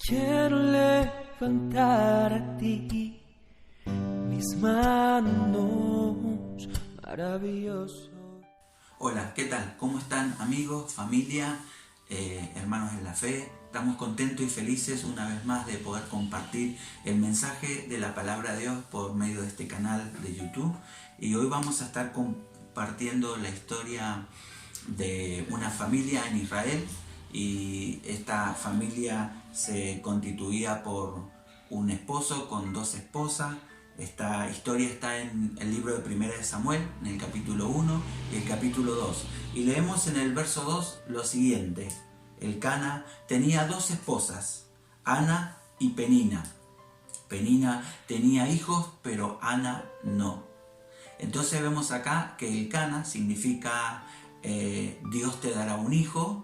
Quiero levantar a ti mis manos, maravilloso. Hola, ¿qué tal? ¿Cómo están amigos, familia, hermanos en la fe? Estamos contentos y felices una vez más de poder compartir el mensaje de la palabra de Dios por medio de este canal de YouTube. Y hoy vamos a estar compartiendo la historia de una familia en Israel. Y esta familia se constituía por un esposo con dos esposas. Esta historia está en el libro de Primera de Samuel, en el capítulo 1 y el capítulo 2. Y leemos en el verso 2 lo siguiente: Elcana tenía dos esposas, Ana y Penina. Penina tenía hijos, pero Ana no. Entonces vemos acá que Elcana significa Dios te dará un hijo.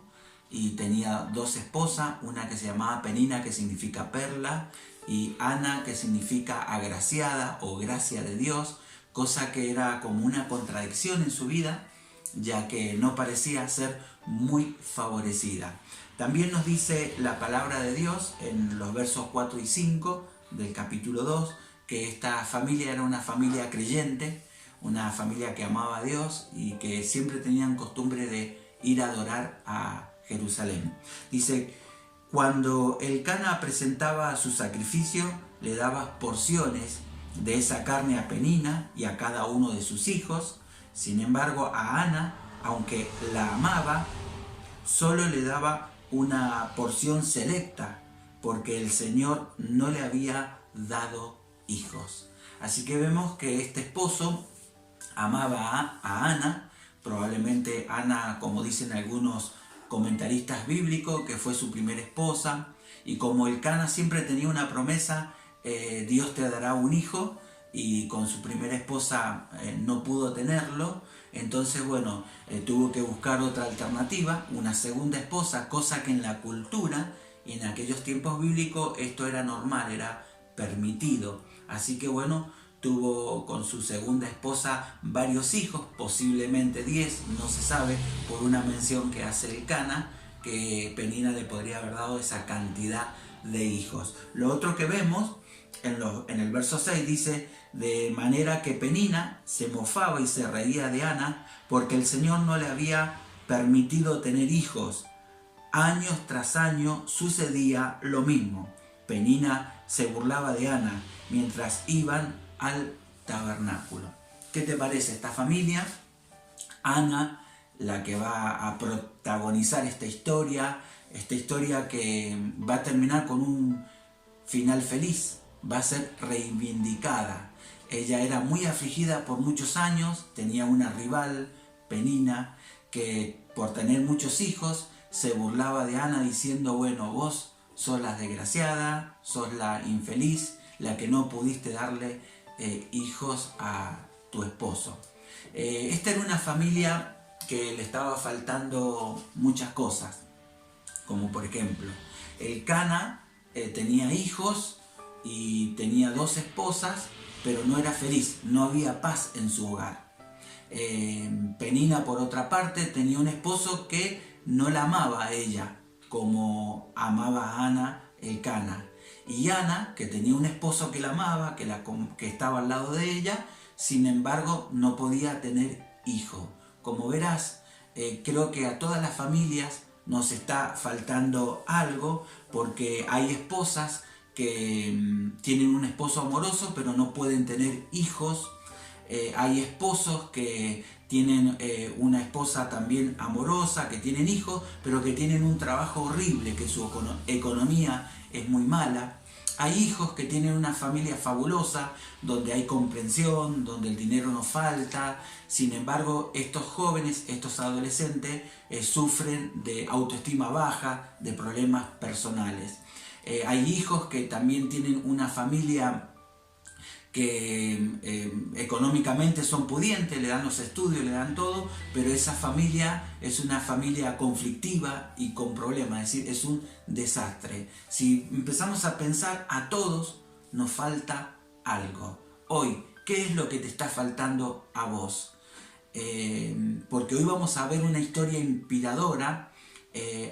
Y tenía dos esposas, una que se llamaba Penina, que significa perla, y Ana, que significa agraciada o gracia de Dios, cosa que era como una contradicción en su vida, ya que no parecía ser muy favorecida. También nos dice la palabra de Dios en los versos 4 y 5 del capítulo 2, que esta familia era una familia creyente, una familia que amaba a Dios y que siempre tenían costumbre de ir a adorar a Jerusalén. Dice: cuando Elcana presentaba su sacrificio, le daba porciones de esa carne a Penina y a cada uno de sus hijos. Sin embargo, a Ana, aunque la amaba, solo le daba una porción selecta, porque el Señor no le había dado hijos. Así que vemos que este esposo amaba a Ana, probablemente Ana, como dicen algunos comentaristas bíblicos, que fue su primera esposa, y como Elcana siempre tenía una promesa, Dios te dará un hijo, y con su primera esposa no pudo tenerlo, entonces tuvo que buscar otra alternativa, una segunda esposa, cosa que en la cultura y en aquellos tiempos bíblicos esto era normal, era permitido. Así que tuvo con su segunda esposa varios hijos, posiblemente 10, no se sabe, por una mención que hace Elcana, que Penina le podría haber dado esa cantidad de hijos. Lo otro que vemos en el verso 6 dice: de manera que Penina se mofaba y se reía de Ana, porque el Señor no le había permitido tener hijos. Años tras año sucedía lo mismo. Penina se burlaba de Ana mientras iban al tabernáculo. ¿Qué te parece esta familia? Ana, la que va a protagonizar esta historia que va a terminar con un final feliz, va a ser reivindicada. Ella era muy afligida por muchos años, tenía una rival, Penina, que por tener muchos hijos se burlaba de Ana diciendo: vos sos la desgraciada, sos la infeliz, la que no pudiste darle hijos a tu esposo. Esta era una familia que le estaba faltando muchas cosas, como por ejemplo, Elcana tenía hijos y tenía dos esposas, pero no era feliz, no había paz en su hogar. Penina, por otra parte, tenía un esposo que no la amaba a ella como amaba a Ana Elcana. Y Ana, que tenía un esposo que la amaba, que estaba al lado de ella, sin embargo no podía tener hijo. Como verás, creo que a todas las familias nos está faltando algo, porque hay esposas que tienen un esposo amoroso pero no pueden tener hijos. Hay esposos que tienen una esposa también amorosa, que tienen hijos, pero que tienen un trabajo horrible, que su economía es muy mala. Hay hijos que tienen una familia fabulosa, donde hay comprensión, donde el dinero no falta. Sin embargo, estos jóvenes, estos adolescentes, sufren de autoestima baja, de problemas personales. Hay hijos que también tienen una familia que económicamente son pudientes, le dan los estudios, le dan todo, pero esa familia es una familia conflictiva y con problemas, es decir, es un desastre. Si empezamos a pensar, a todos nos falta algo. Hoy, ¿qué es lo que te está faltando a vos? Porque hoy vamos a ver una historia inspiradora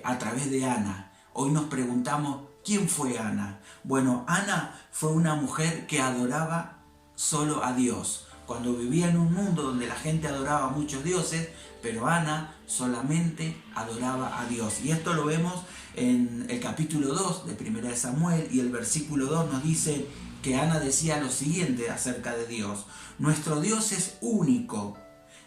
a través de Ana. Hoy nos preguntamos, ¿Quién fue Ana? Bueno, Ana fue una mujer que adoraba solo a Dios. Cuando vivía en un mundo donde la gente adoraba a muchos dioses, pero Ana solamente adoraba a Dios. Y esto lo vemos en el capítulo 2 de 1 Samuel, y el versículo 2 nos dice que Ana decía lo siguiente acerca de Dios: nuestro Dios es único,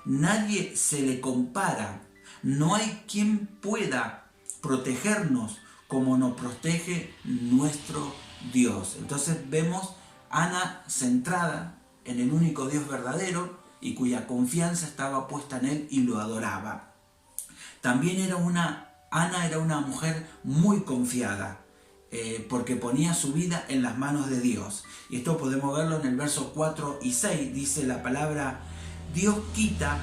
nadie se le compara, no hay quien pueda protegernos como nos protege nuestro Dios. Entonces vemos a Ana centrada en el único Dios verdadero y cuya confianza estaba puesta en Él y lo adoraba. También Ana era una mujer muy confiada, porque ponía su vida en las manos de Dios. Y esto podemos verlo en el verso 4 y 6, dice la palabra: Dios quita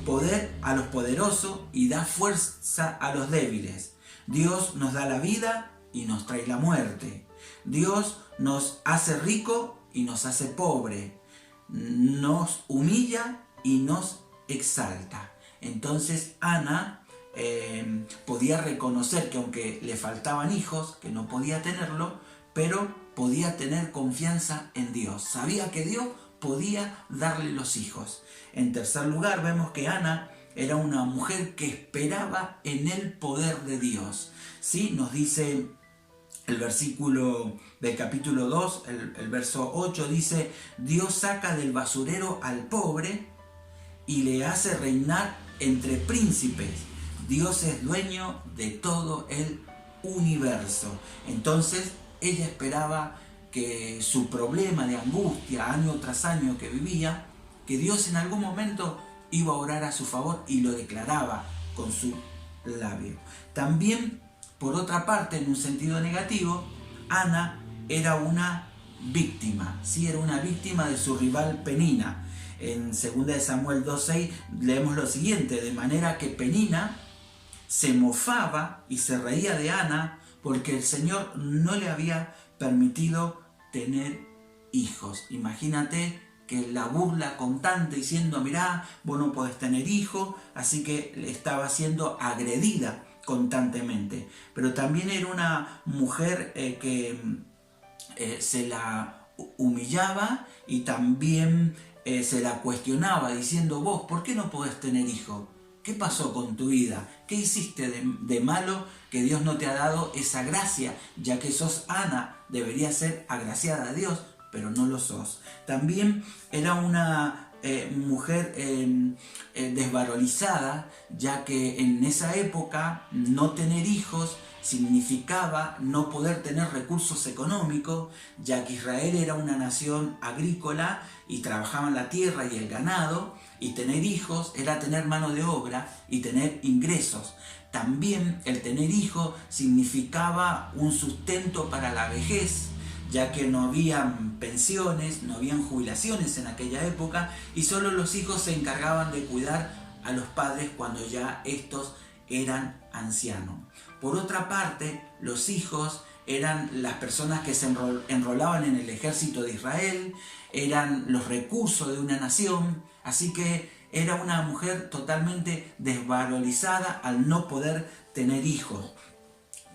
poder a los poderosos y da fuerza a los débiles. Dios nos da la vida y nos trae la muerte. Dios nos hace rico y nos hace pobre. Nos humilla y nos exalta. Entonces Ana podía reconocer que aunque le faltaban hijos, que no podía tenerlo, pero podía tener confianza en Dios. Sabía que Dios podía darle los hijos. En tercer lugar, vemos que Ana era una mujer que esperaba en el poder de Dios. ¿Sí? Nos dice el versículo del capítulo 2, el verso 8, dice: Dios saca del basurero al pobre y le hace reinar entre príncipes. Dios es dueño de todo el universo. Entonces ella esperaba que su problema de angustia año tras año que vivía, que Dios en algún momento iba a orar a su favor, y lo declaraba con su labio. También, por otra parte, en un sentido negativo, Ana era una víctima, ¿sí? Era una víctima de su rival Penina. En 2 Samuel 2:6 leemos lo siguiente: de manera que Penina se mofaba y se reía de Ana porque el Señor no le había permitido tener hijos. Imagínate que la burla constante diciendo: mirá, vos no podés tener hijos, así que estaba siendo agredida constantemente. Pero también era una mujer que se la humillaba y también se la cuestionaba diciendo: vos, ¿por qué no podés tener hijos? ¿Qué pasó con tu vida? ¿Qué hiciste de malo que Dios no te ha dado esa gracia? Ya que sos Ana, deberías ser agraciada de Dios, pero no lo sos. También era una mujer desvalorizada, ya que en esa época no tener hijos significaba no poder tener recursos económicos, ya que Israel era una nación agrícola y trabajaban la tierra y el ganado, y tener hijos era tener mano de obra y tener ingresos. También el tener hijos significaba un sustento para la vejez, ya que no habían pensiones, no habían jubilaciones en aquella época, y solo los hijos se encargaban de cuidar a los padres cuando ya estos eran ancianos. Por otra parte, los hijos eran las personas que se enrolaban en el ejército de Israel, eran los recursos de una nación, así que era una mujer totalmente desvalorizada al no poder tener hijos.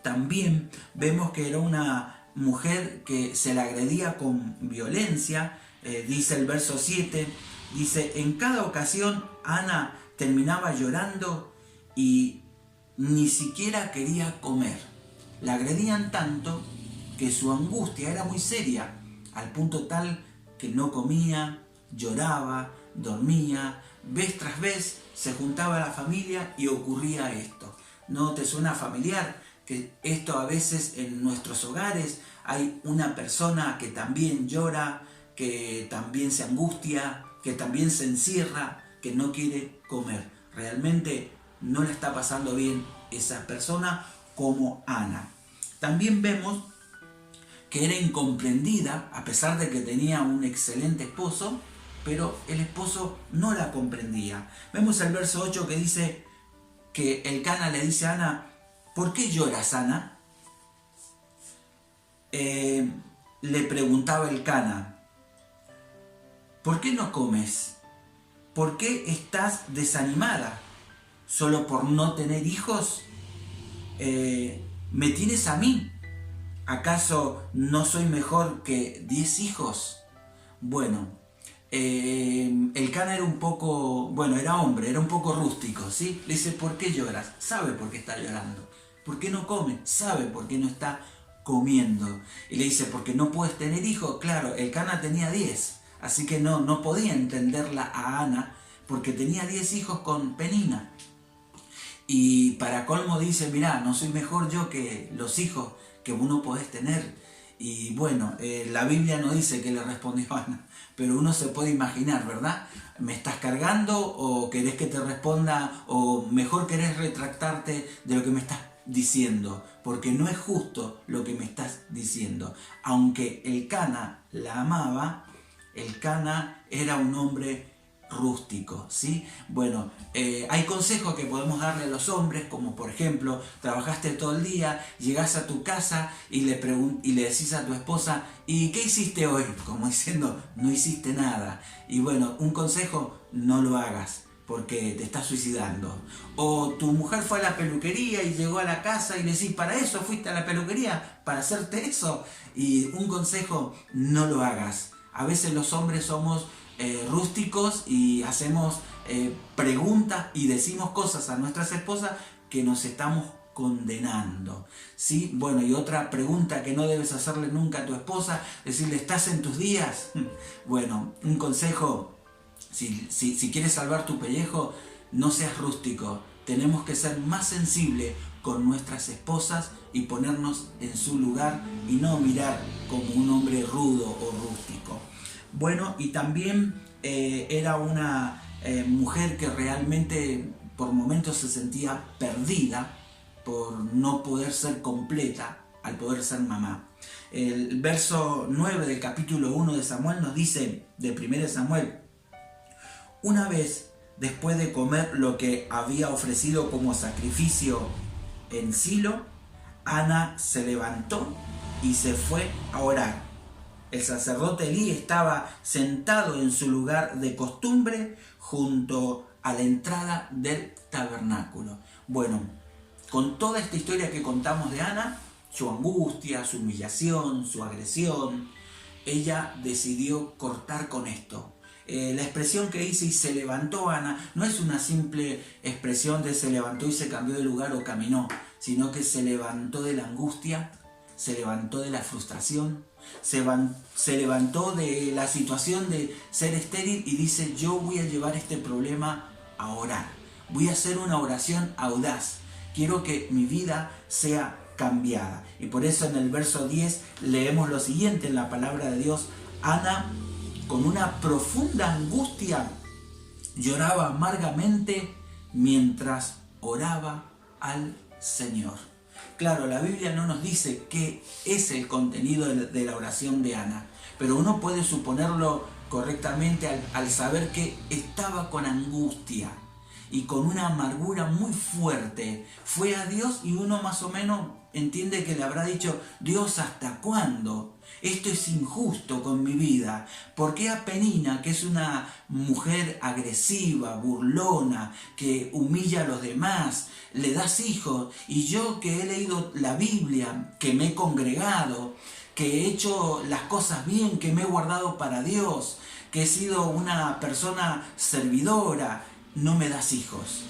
También vemos que era una mujer que se la agredía con violencia. Dice el verso 7, dice: en cada ocasión Ana terminaba llorando y ni siquiera quería comer. La agredían tanto que su angustia era muy seria, al punto tal que no comía, lloraba, dormía. Vez tras vez se juntaba la familia y ocurría esto. ¿No te suena familiar que esto a veces en nuestros hogares hay una persona que también llora, que también se angustia, que también se encierra, que no quiere comer? Realmente no le está pasando bien esa persona, como Ana. También vemos que era incomprendida, a pesar de que tenía un excelente esposo, pero el esposo no la comprendía. Vemos el verso 8 que dice que el Cana le dice a Ana: ¿por qué lloras, Ana? Le preguntaba el Cana: ¿por qué no comes? ¿Por qué estás desanimada? ¿Solo por no tener hijos? ¿Me tienes a mí? ¿Acaso no soy mejor que 10 hijos? Bueno, Elcana era un poco, era hombre, era un poco rústico, ¿sí? Le dice, ¿por qué lloras? Sabe por qué está llorando. ¿Por qué no come? Sabe por qué no está comiendo. Y le dice, ¿porque no puedes tener hijos? Claro, Elcana tenía 10, así que no podía entenderla a Ana, porque tenía 10 hijos con Penina. Y para colmo dice, mirá, no soy mejor yo que los hijos que uno podés tener. Y bueno, la Biblia no dice que le respondió Ana, pero uno se puede imaginar, ¿verdad? ¿Me estás cargando o querés que te responda o mejor querés retractarte de lo que me estás diciendo? Porque no es justo lo que me estás diciendo. Aunque Elcana la amaba, Elcana era un hombre rústico, ¿sí? Bueno, hay consejos que podemos darle a los hombres, como por ejemplo, trabajaste todo el día, llegás a tu casa y le decís a tu esposa, ¿y qué hiciste hoy? Como diciendo, no hiciste nada. Y bueno, un consejo, no lo hagas, porque te estás suicidando. O tu mujer fue a la peluquería y llegó a la casa y le decís, ¿para eso fuiste a la peluquería? ¿Para hacerte eso? Y un consejo, no lo hagas. A veces los hombres somos rústicos y hacemos preguntas y decimos cosas a nuestras esposas que nos estamos condenando, ¿sí? Bueno, y otra pregunta que no debes hacerle nunca a tu esposa, decirle, ¿estás en tus días? Bueno, un consejo, si quieres salvar tu pellejo, no seas rústico. Tenemos que ser más sensibles con nuestras esposas y ponernos en su lugar y no mirar como un hombre rudo o rústico. Bueno, y también era una mujer que realmente por momentos se sentía perdida por no poder ser completa al poder ser mamá. El verso 9 del capítulo 1 de Samuel nos dice, de 1 Samuel, una vez después de comer lo que había ofrecido como sacrificio en Silo, Ana se levantó y se fue a orar. El sacerdote Elí estaba sentado en su lugar de costumbre junto a la entrada del tabernáculo. Bueno, con toda esta historia que contamos de Ana, su angustia, su humillación, su agresión, ella decidió cortar con esto. La expresión que dice y se levantó Ana no es una simple expresión de se levantó y se cambió de lugar o caminó, sino que se levantó de la angustia, se levantó de la frustración, se levantó de la situación de ser estéril y dice, yo voy a llevar este problema a orar. Voy a hacer una oración audaz. Quiero que mi vida sea cambiada. Y por eso en el verso 10 leemos lo siguiente en la palabra de Dios. Ana, con una profunda angustia, lloraba amargamente mientras oraba al Señor. Claro, la Biblia no nos dice qué es el contenido de la oración de Ana, pero uno puede suponerlo correctamente al saber que estaba con angustia y con una amargura muy fuerte. Fue a Dios y uno más o menos entiende que le habrá dicho, Dios, ¿hasta cuándo? Esto es injusto con mi vida. ¿Por qué a Penina, que es una mujer agresiva, burlona, que humilla a los demás, le das hijos? Y yo que he leído la Biblia, que me he congregado, que he hecho las cosas bien, que me he guardado para Dios, que he sido una persona servidora, no me das hijos.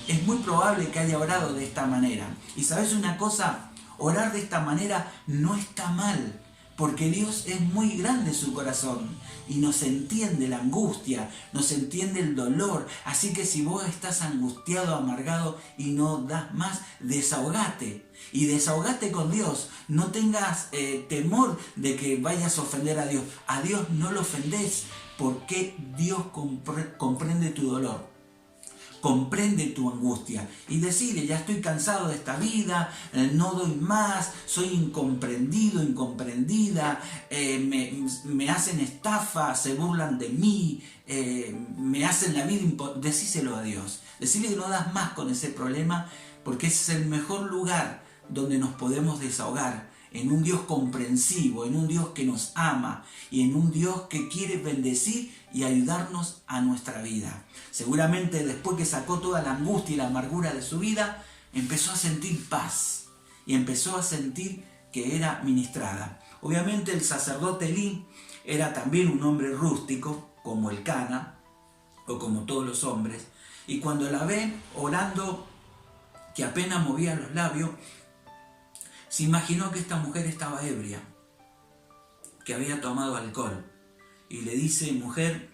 Es muy probable que haya orado de esta manera. Y ¿sabes una cosa? Orar de esta manera no está mal, porque Dios es muy grande su corazón y nos entiende la angustia, nos entiende el dolor. Así que si vos estás angustiado, amargado y no das más, desahogate. Y desahogate con Dios. No tengas temor de que vayas a ofender a Dios. A Dios no lo ofendés, porque Dios comprende tu dolor. Comprende tu angustia y decirle, ya estoy cansado de esta vida, no doy más, soy incomprendido, incomprendida, me hacen estafa, se burlan de mí, me hacen la vida imposible. Decíselo a Dios, decirle que no das más con ese problema, porque ese es el mejor lugar donde nos podemos desahogar, en un Dios comprensivo, en un Dios que nos ama y en un Dios que quiere bendecir y ayudarnos a nuestra vida. Seguramente después que sacó toda la angustia y la amargura de su vida, empezó a sentir paz y empezó a sentir que era ministrada. Obviamente el sacerdote Elí era también un hombre rústico, como el Cana, o como todos los hombres, y cuando la ve orando, que apenas movía los labios, se imaginó que esta mujer estaba ebria, que había tomado alcohol, y le dice: mujer,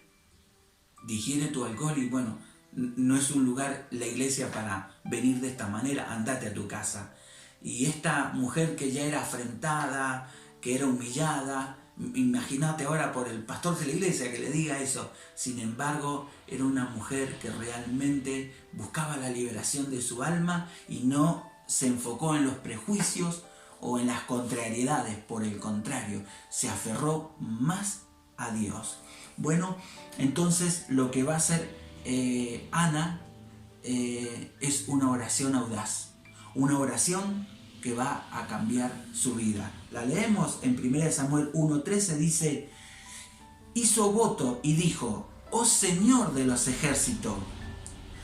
digiere tu alcohol, y bueno, no es un lugar, la iglesia, para venir de esta manera, andate a tu casa. Y esta mujer, que ya era afrentada, que era humillada, imagínate ahora por el pastor de la iglesia que le diga eso. Sin embargo, era una mujer que realmente buscaba la liberación de su alma y no se enfocó en los prejuicios o en las contrariedades. Por el contrario, se aferró más a Dios. Bueno, entonces lo que va a hacer Ana es una oración audaz, una oración que va a cambiar su vida. La leemos en 1 Samuel 1:13, dice: hizo voto y dijo: oh Señor de los ejércitos,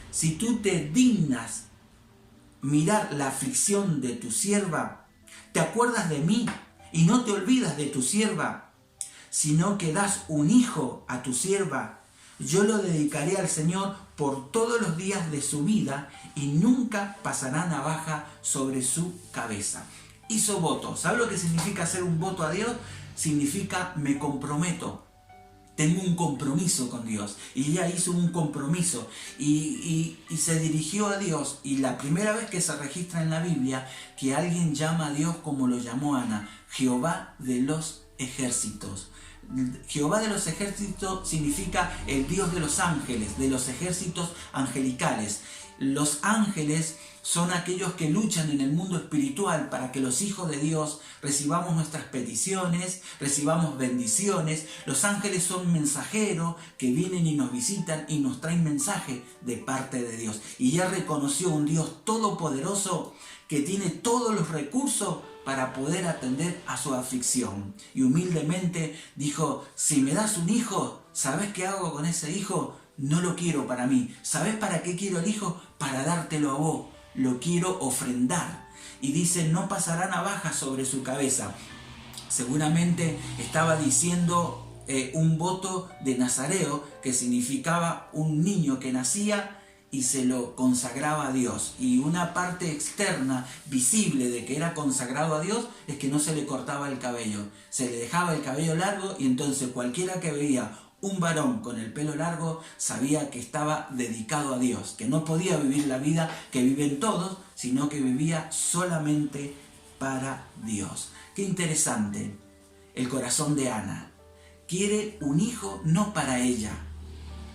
si tú te dignas mirar la aflicción de tu sierva, te acuerdas de mí y no te olvidas de tu sierva, sino que das un hijo a tu sierva, yo lo dedicaré al Señor por todos los días de su vida y nunca pasará navaja sobre su cabeza. Hizo voto. ¿Sabe lo que significa hacer un voto a Dios? Significa me comprometo. Tengo un compromiso con Dios. Y ella hizo un compromiso y se dirigió a Dios. Y la primera vez que se registra en la Biblia que alguien llama a Dios como lo llamó Ana: Jehová de los ejércitos. Jehová de los ejércitos significa el Dios de los ángeles, de los ejércitos angelicales. Los ángeles son aquellos que luchan en el mundo espiritual para que los hijos de Dios recibamos nuestras peticiones, recibamos bendiciones. Los ángeles son mensajeros que vienen y nos visitan y nos traen mensaje de parte de Dios. Y ella reconoció un Dios todopoderoso que tiene todos los recursos para poder atender a su aflicción. Y humildemente dijo: si me das un hijo, ¿sabes qué hago con ese hijo? No lo quiero para mí. ¿Sabes para qué quiero el hijo? Para dártelo a vos. Lo quiero ofrendar. Y dice: no pasará navaja sobre su cabeza. Seguramente estaba diciendo un voto de nazareo, que significaba un niño que nacía y se lo consagraba a Dios. Y una parte externa, visible, de que era consagrado a Dios es que no se le cortaba el cabello. Se le dejaba el cabello largo, y entonces cualquiera que veía un varón con el pelo largo sabía que estaba dedicado a Dios, que no podía vivir la vida que viven todos, sino que vivía solamente para Dios. Qué interesante el corazón de Ana. Quiere un hijo no para ella,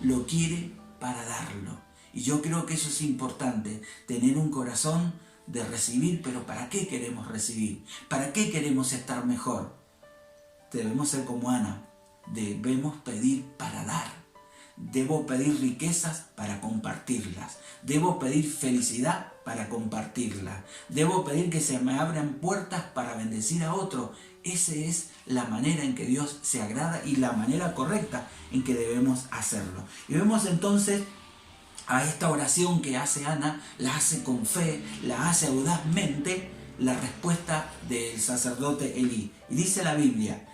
lo quiere para darlo. Y yo creo que eso es importante, tener un corazón de recibir. Pero ¿para qué queremos recibir? ¿Para qué queremos estar mejor? Debemos ser como Ana. Debemos pedir para dar. Debo pedir riquezas para compartirlas. Debo pedir felicidad para compartirla. Debo pedir que se me abran puertas para bendecir a otro. Esa es la manera en que Dios se agrada y la manera correcta en que debemos hacerlo. Y vemos entonces a esta oración que hace Ana, la hace con fe, la hace audazmente, la respuesta del sacerdote Elí. Y dice la Biblia: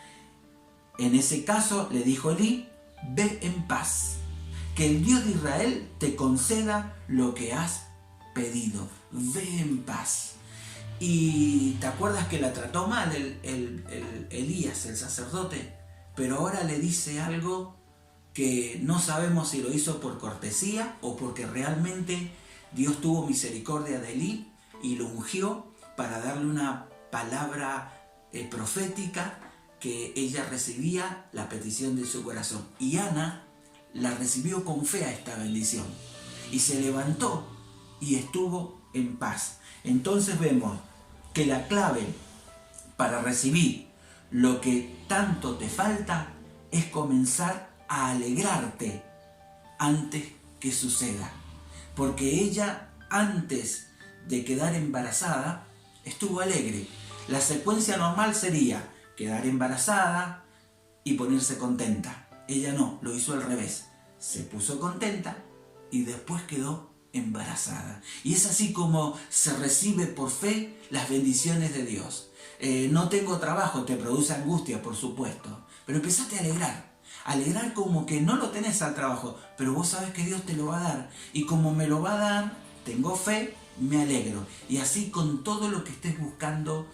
en ese caso le dijo Elí: ve en paz, que el Dios de Israel te conceda lo que has pedido. Ve en paz. Y te acuerdas que la trató mal Elías, el sacerdote, pero ahora le dice algo que no sabemos si lo hizo por cortesía o porque realmente Dios tuvo misericordia de Elí y lo ungió para darle una palabra profética, que ella recibía la petición de su corazón. Y Ana la recibió con fe a esta bendición y se levantó y estuvo en paz. Entonces vemos que la clave para recibir lo que tanto te falta es comenzar a alegrarte antes que suceda. Porque ella, antes de quedar embarazada, estuvo alegre. La secuencia normal sería quedar embarazada y ponerse contenta. Ella no, lo hizo al revés. Se puso contenta y después quedó embarazada. Y es así como se recibe por fe las bendiciones de Dios. No tengo trabajo, te produce angustia, por supuesto, pero empezate a alegrar como que no lo tenés al trabajo, pero vos sabés que Dios te lo va a dar, y como me lo va a dar, tengo fe, me alegro. Y así con todo lo que estés buscando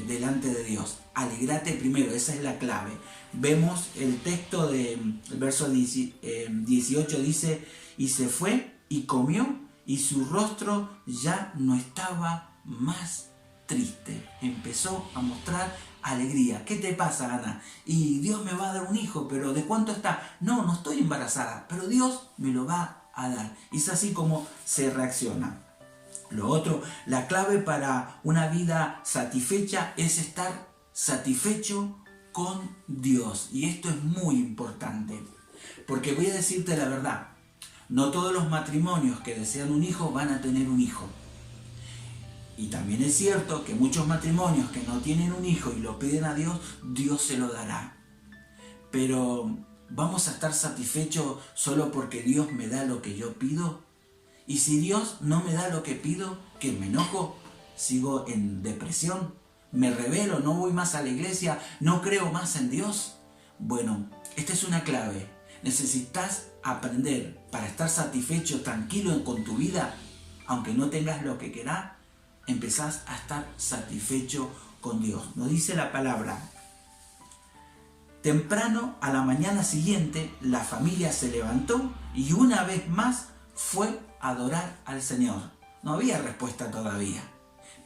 delante de Dios, alegrate primero, esa es la clave. Vemos el texto del verso 18, dice: y se fue y comió, y su rostro ya no estaba más triste. Empezó a mostrar alegría. ¿Qué te pasa, Ana? Y Dios me va a dar un hijo, pero ¿de cuánto está? No estoy embarazada, pero Dios me lo va a dar. Y es así como se reacciona. Lo otro, la clave para una vida satisfecha es estar satisfecho con Dios. Y esto es muy importante, porque voy a decirte la verdad, no todos los matrimonios que desean un hijo van a tener un hijo. Y también es cierto que muchos matrimonios que no tienen un hijo y lo piden a Dios, Dios se lo dará. Pero ¿vamos a estar satisfechos solo porque Dios me da lo que yo pido? Y si Dios no me da lo que pido, ¿qué? ¿Me enojo? ¿Sigo en depresión? ¿Me rebelo? ¿No voy más a la iglesia? ¿No creo más en Dios? Bueno, esta es una clave. Necesitas aprender para estar satisfecho, tranquilo con tu vida, aunque no tengas lo que querás, empezás a estar satisfecho con Dios. Nos dice la palabra: temprano a la mañana siguiente la familia se levantó y una vez más fue a adorar al Señor. No había respuesta todavía,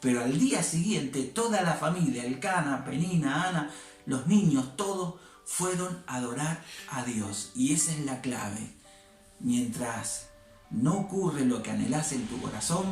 pero al día siguiente toda la familia, Elcana, Penina, Ana, los niños, todos fueron a adorar a Dios. Y esa es la clave. Mientras no ocurre lo que anhelás en tu corazón,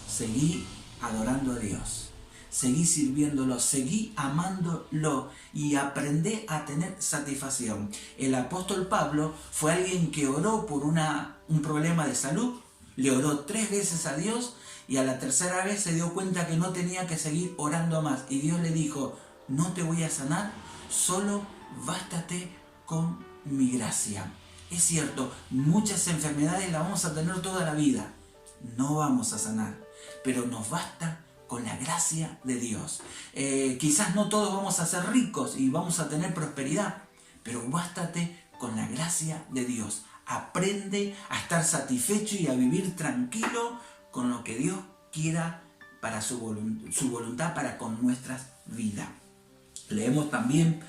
seguí adorando a Dios, seguí sirviéndolo, seguí amándolo y aprendé a tener satisfacción. El apóstol Pablo fue alguien que oró por un problema de salud, le oró 3 veces a Dios y a la tercera vez se dio cuenta que no tenía que seguir orando más. Y Dios le dijo: no te voy a sanar, solo bástate con mi gracia. Es cierto, muchas enfermedades las vamos a tener toda la vida, no vamos a sanar, pero nos basta con la gracia de Dios. Quizás no todos vamos a ser ricos y vamos a tener prosperidad, pero bástate con la gracia de Dios. Aprende a estar satisfecho y a vivir tranquilo con lo que Dios quiera para su voluntad para con nuestras vidas. Leemos también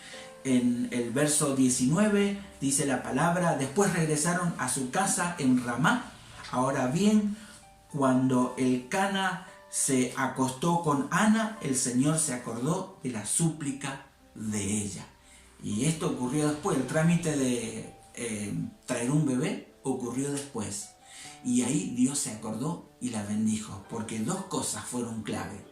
en el verso 19, dice la palabra: después regresaron a su casa en Ramá. Ahora bien, cuando Elcana se acostó con Ana, el Señor se acordó de la súplica de ella. Y esto ocurrió después, el trámite de traer un bebé ocurrió después. Y ahí Dios se acordó y la bendijo, porque 2 cosas fueron clave.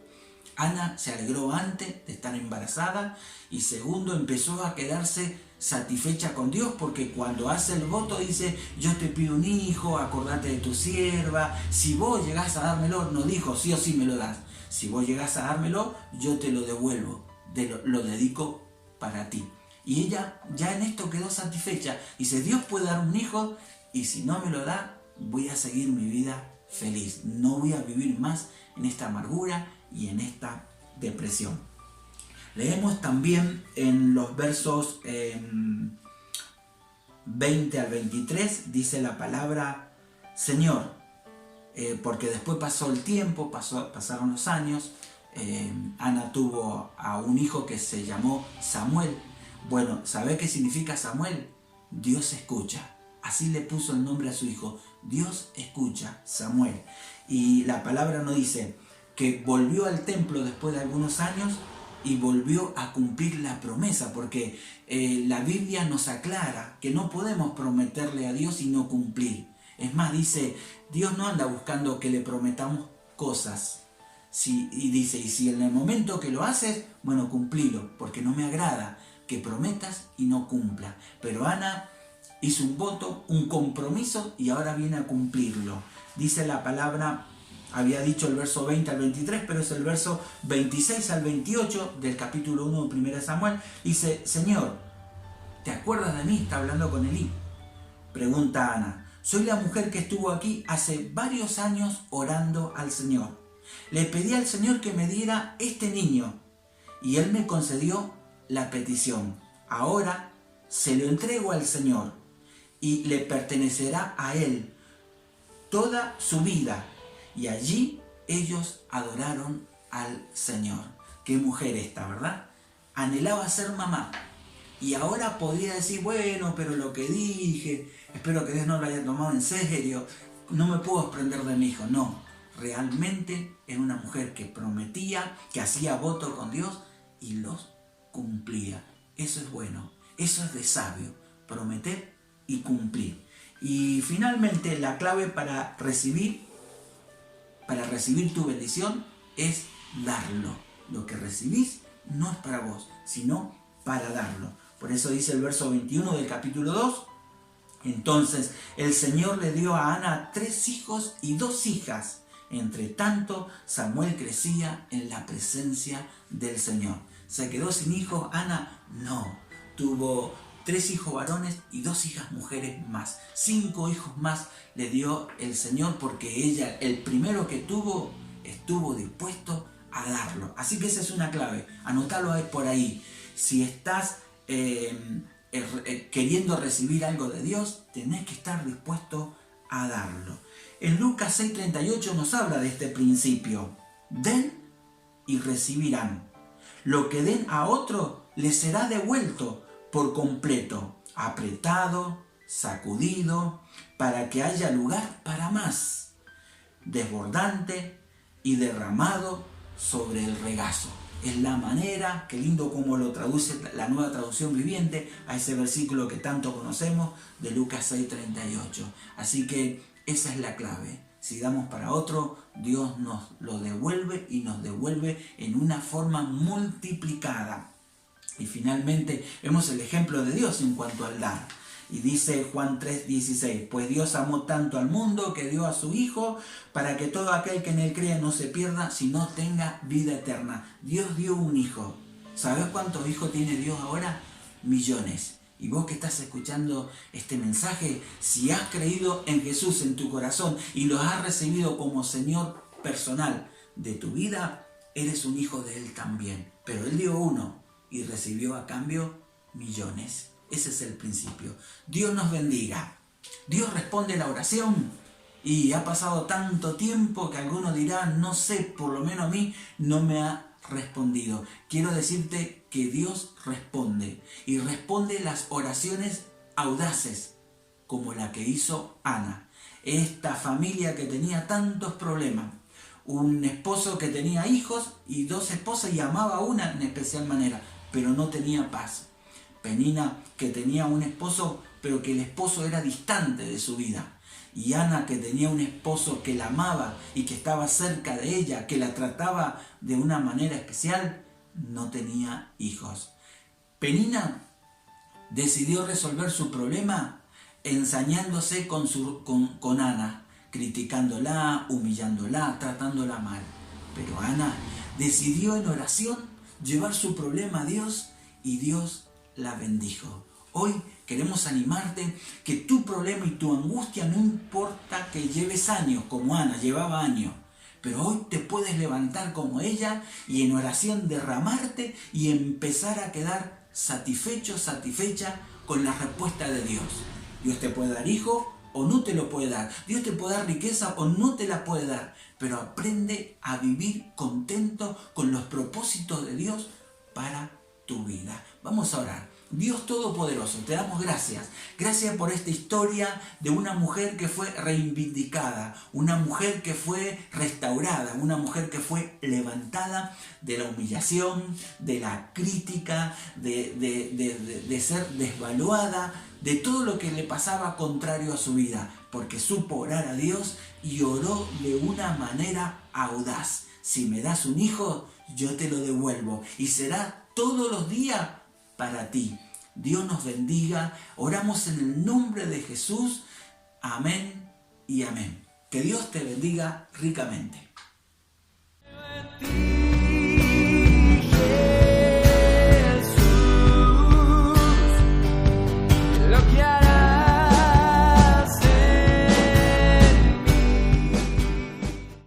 Ana se alegró antes de estar embarazada y segundo, empezó a quedarse satisfecha con Dios, porque cuando hace el voto dice: yo te pido un hijo, acordate de tu sierva, si vos llegás a dármelo, no dijo sí o sí me lo das, si vos llegás a dármelo, yo te lo devuelvo, lo dedico para ti. Y ella ya en esto quedó satisfecha, dice: Dios puede dar un hijo y si no me lo da, voy a seguir mi vida feliz, no voy a vivir más en esta amargura y en esta depresión. Leemos también en los versos 20 al 23, dice la palabra: Señor, porque después pasó el tiempo, pasaron los años, Ana tuvo a un hijo que se llamó Samuel. Bueno, ¿sabe qué significa Samuel? Dios escucha. Así le puso el nombre a su hijo. Dios escucha, Samuel. Y la palabra nos dice que volvió al templo después de algunos años y volvió a cumplir la promesa, porque la Biblia nos aclara que no podemos prometerle a Dios y no cumplir. Es más, dice, Dios no anda buscando que le prometamos cosas. Y dice, y si en el momento que lo haces, bueno, cumplilo, porque no me agrada que prometas y no cumpla. Pero Ana hizo un voto, un compromiso y ahora viene a cumplirlo. Dice la palabra, había dicho el verso 20 al 23, pero es el verso 26 al 28 del capítulo 1 de 1 Samuel. Dice: Señor, ¿te acuerdas de mí? Está hablando con Elí. Pregunta Ana: Soy la mujer que estuvo aquí hace varios años orando al Señor. Le pedí al Señor que me diera este niño y Él me concedió la petición. Ahora se lo entrego al Señor y le pertenecerá a Él toda su vida. Y allí ellos adoraron al Señor. Qué mujer esta, ¿verdad? Anhelaba ser mamá. Y ahora podría decir, bueno, pero lo que dije, espero que Dios no lo haya tomado en serio, no me puedo desprender de mi hijo. No, realmente era una mujer que prometía, que hacía voto con Dios y los cumplía. Eso es bueno, eso es de sabio, prometer y cumplir. Y finalmente la clave para recibir tu bendición es darlo. Lo que recibís no es para vos, sino para darlo. Por eso dice el verso 21 del capítulo 2. Entonces el Señor le dio a Ana 3 hijos y 2 hijas. Entre tanto, Samuel crecía en la presencia del Señor. ¿Se quedó sin hijos Ana? No. Tuvo 3 hijos varones y 2 hijas mujeres más. 5 hijos más le dio el Señor porque ella, el primero que tuvo, estuvo dispuesto a darlo. Así que esa es una clave. Anotalo por ahí. Si estás queriendo recibir algo de Dios, tenés que estar dispuesto a darlo. En Lucas 6:38 nos habla de este principio. Den y recibirán. Lo que den a otro les será devuelto por completo, apretado, sacudido, para que haya lugar para más, desbordante y derramado sobre el regazo. Es la manera, qué lindo como lo traduce la Nueva Traducción Viviente a ese versículo que tanto conocemos de Lucas 6:38. Así que esa es la clave. Si damos para otro, Dios nos lo devuelve y nos devuelve en una forma multiplicada. Y finalmente vemos el ejemplo de Dios en cuanto al dar. Y dice Juan 3:16, pues Dios amó tanto al mundo que dio a su Hijo para que todo aquel que en Él cree no se pierda, sino tenga vida eterna. Dios dio un Hijo. ¿Sabes cuántos hijos tiene Dios ahora? Millones. Y vos que estás escuchando este mensaje, si has creído en Jesús en tu corazón y lo has recibido como Señor personal de tu vida, eres un hijo de Él también. Pero Él dio uno y recibió a cambio millones. Ese es el principio. Dios nos bendiga. Dios responde la oración. Y ha pasado tanto tiempo que algunos dirán, no sé, por lo menos a mí no me ha respondido. Quiero decirte que Dios responde. Y responde las oraciones audaces, como la que hizo Ana. Esta familia que tenía tantos problemas. Un esposo que tenía hijos y 2 esposas y amaba a una en especial manera, pero no tenía paz. Penina, que tenía un esposo, pero que el esposo era distante de su vida. Y Ana, que tenía un esposo que la amaba y que estaba cerca de ella, que la trataba de una manera especial, no tenía hijos. Penina decidió resolver su problema ensañándose con Ana, criticándola, humillándola, tratándola mal. Pero Ana decidió en oración llevar su problema a Dios y Dios la bendijo. Hoy queremos animarte que tu problema y tu angustia no importa que lleves años, como Ana llevaba años, pero hoy te puedes levantar como ella y en oración derramarte y empezar a quedar satisfecho, satisfecha con la respuesta de Dios. Dios te puede dar hijo o no te lo puede dar. Dios te puede dar riqueza o no te la puede dar. Pero aprende a vivir contento con los propósitos de Dios para tu vida. Vamos a orar. Dios Todopoderoso, te damos gracias. Gracias por esta historia de una mujer que fue reivindicada, una mujer que fue restaurada, una mujer que fue levantada de la humillación, de la crítica, de ser desvaluada, de todo lo que le pasaba contrario a su vida, porque supo orar a Dios y oró de una manera audaz. Si me das un hijo, yo te lo devuelvo y será todos los días para ti. Dios nos bendiga. Oramos en el nombre de Jesús. Amén y amén. Que Dios te bendiga ricamente.